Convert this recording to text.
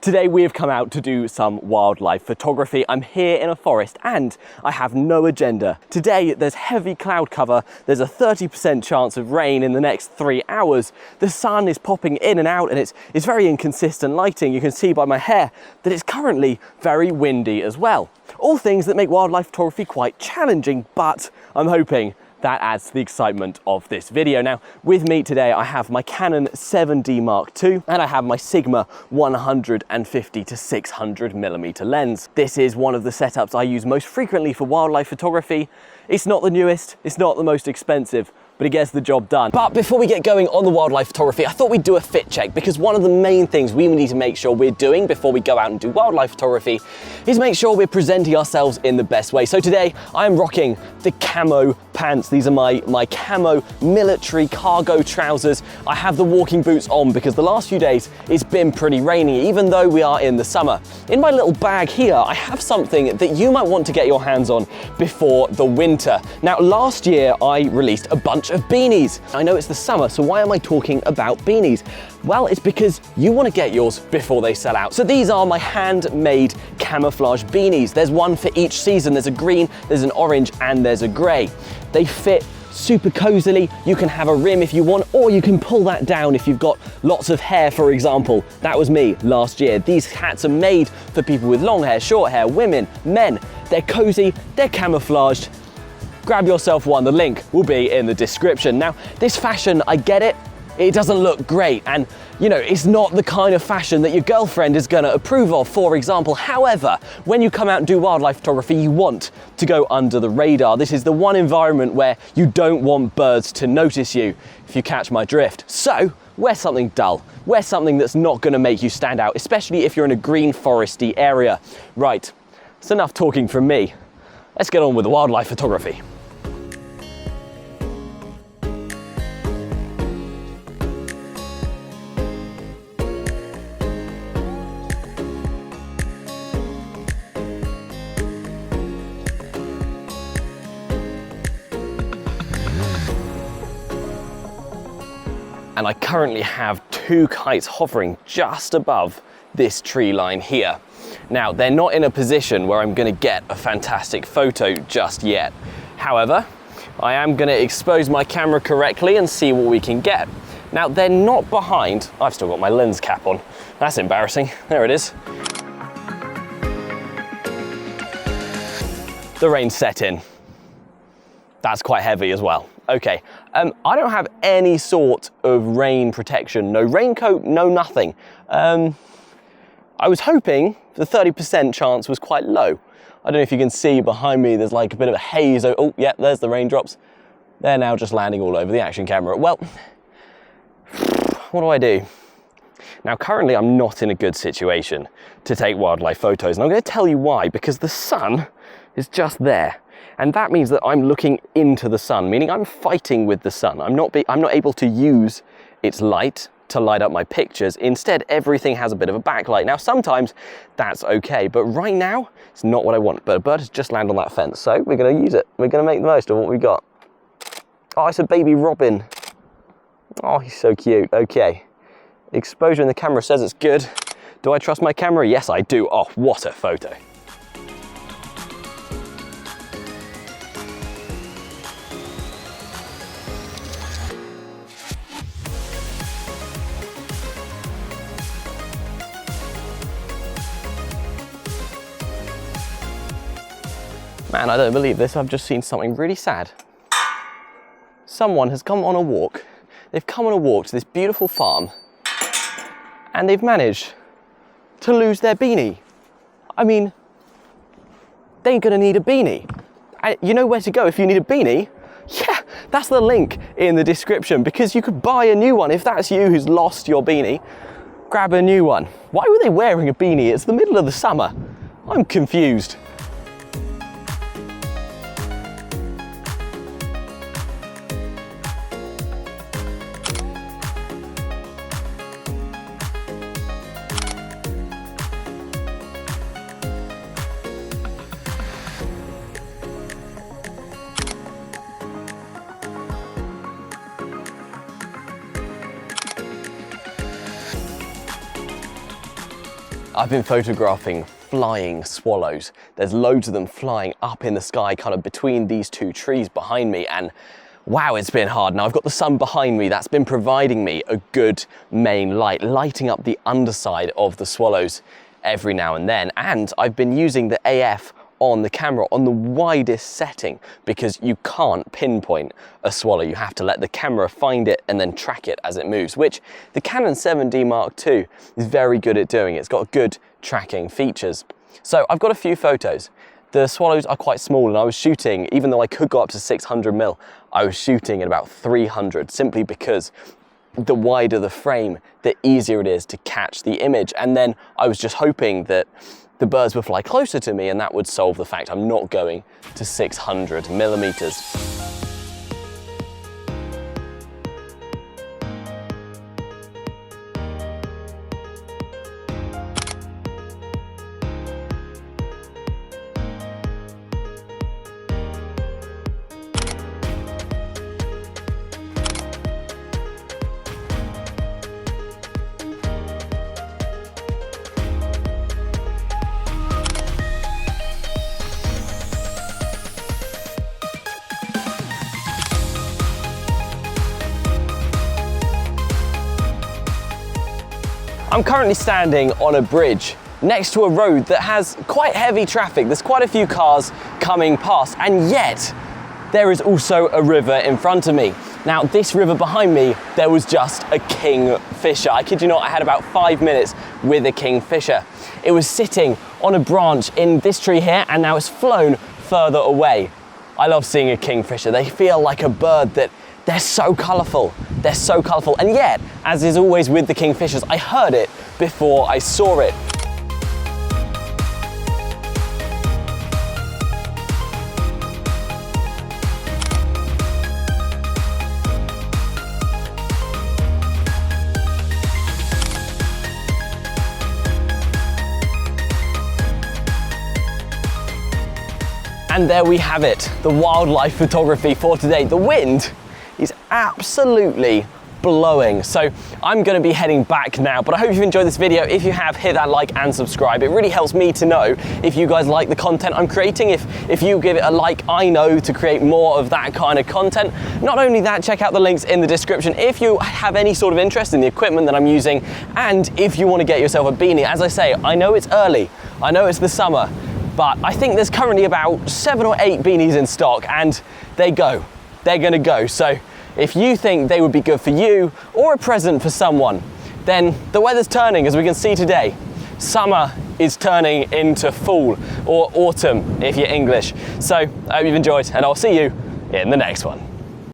Today we have come out to do some wildlife photography. I'm here in a forest and I have no agenda. Today there's heavy cloud cover, there's a 30% chance of rain in the next 3 hours. The sun is popping in and out and it's very inconsistent lighting. You can see by my hair that it's currently very windy as well. All things that make wildlife photography quite challenging, but I'm hoping that adds to the excitement of this video. Now, with me today, I have my Canon 7D Mark II and I have my Sigma 150 to 600mm lens. This is one of the setups I use most frequently for wildlife photography. It's not the newest, it's not the most expensive, but it gets the job done. But before we get going on the wildlife photography, I thought we'd do a fit check, because one of the main things we need to make sure we're doing before we go out and do wildlife photography is make sure we're presenting ourselves in the best way. So today I am rocking the camo pants. These are my camo military cargo trousers. I have the walking boots on because the last few days it's been pretty rainy, even though we are in the summer. In my little bag here, I have something that you might want to get your hands on before the winter. Now, last year I released a bunch of beanies. I know it's the summer, so why am I talking about beanies? Well, it's because you want to get yours before they sell out. So these are my handmade camouflage beanies. There's one for each season. There's a green, there's an orange, and there's a gray. They fit super cozily. You can have a rim if you want, or you can pull that down if you've got lots of hair, for example. That was me last year. These hats are made for people with long hair, short hair, women, men. They're cozy, they're camouflaged. Grab yourself one, the link will be in the description. Now, this fashion, I get it. It doesn't look great, and you know, it's not the kind of fashion that your girlfriend is gonna approve of, for example. However, when you come out and do wildlife photography, you want to go under the radar. This is the one environment where you don't want birds to notice you, if you catch my drift. So, wear something dull. Wear something that's not gonna make you stand out, especially if you're in a green foresty area. Right, it's enough talking from me. Let's get on with the wildlife photography. And I currently have 2 kites hovering just above this tree line here. Now, they're not in a position where I'm gonna get a fantastic photo just yet. However, I am gonna expose my camera correctly and see what we can get. Now, they're not behind. I've still got my lens cap on. That's embarrassing. There it is. The rain set in. That's quite heavy as well. Okay, I don't have any sort of rain protection, no raincoat, no nothing. I was hoping the 30% chance was quite low. I don't know if you can see behind me, there's like a bit of a haze. Oh, yeah, there's the raindrops. They're now just landing all over the action camera. Well, what do I do? Now, currently I'm not in a good situation to take wildlife photos, and I'm gonna tell you why, because the sun is just there. And that means that I'm looking into the sun, meaning I'm fighting with the sun. I'm not able to use its light to light up my pictures. Instead, everything has a bit of a backlight. Now, sometimes that's okay, but right now, it's not what I want. But a bird has just landed on that fence, so we're gonna use it. We're gonna make the most of what we got. Oh, it's a baby robin. Oh, he's so cute. Okay. Exposure in the camera says it's good. Do I trust my camera? Yes, I do. Oh, what a photo. Man, I don't believe this. I've just seen something really sad. Someone has come on a walk. They've come on a walk to this beautiful farm and they've managed to lose their beanie. I mean, they're gonna need a beanie. And you know where to go if you need a beanie? Yeah, that's the link in the description, because you could buy a new one. If that's you who's lost your beanie, grab a new one. Why were they wearing a beanie? It's the middle of the summer. I'm confused. I've been photographing flying swallows. There's loads of them flying up in the sky, kind of between these two trees behind me, and wow, it's been hard. Now I've got the sun behind me, that's been providing me a good main light, lighting up the underside of the swallows every now and then. And I've been using the AF on the camera on the widest setting because you can't pinpoint a swallow. You have to let the camera find it and then track it as it moves, which the Canon 7D Mark II is very good at doing. It's got good tracking features. So I've got a few photos. The swallows are quite small and I was shooting, even though I could go up to 600mm, I was shooting at about 300 simply because the wider the frame, the easier it is to catch the image. And then I was just hoping that the birds would fly closer to me and that would solve the fact I'm not going to 600mm. I'm currently standing on a bridge next to a road that has quite heavy traffic. There's quite a few cars coming past, and yet there is also a river in front of me. Now, this river behind me, there was just a kingfisher. I kid you not, I had about 5 minutes with a kingfisher. It was sitting on a branch in this tree here, and now it's flown further away. I love seeing a kingfisher. They feel like a bird that they're so colourful. They're so colourful. And yet, as is always with the kingfishers, I heard it before I saw it. And there we have it, the wildlife photography for today. The wind is absolutely blowing. So I'm gonna be heading back now, but I hope you've enjoyed this video. If you have, hit that like and subscribe. It really helps me to know if you guys like the content I'm creating. If you give it a like, I know to create more of that kind of content. Not only that, check out the links in the description if you have any sort of interest in the equipment that I'm using, and if you wanna get yourself a beanie. As I say, I know it's early, I know it's the summer, but I think there's currently about 7 or 8 beanies in stock, and they're gonna go. So if you think they would be good for you or a present for someone, then the weather's turning, as we can see today. Summer is turning into fall, or autumn if you're English. So I hope you've enjoyed, and I'll see you in the next one.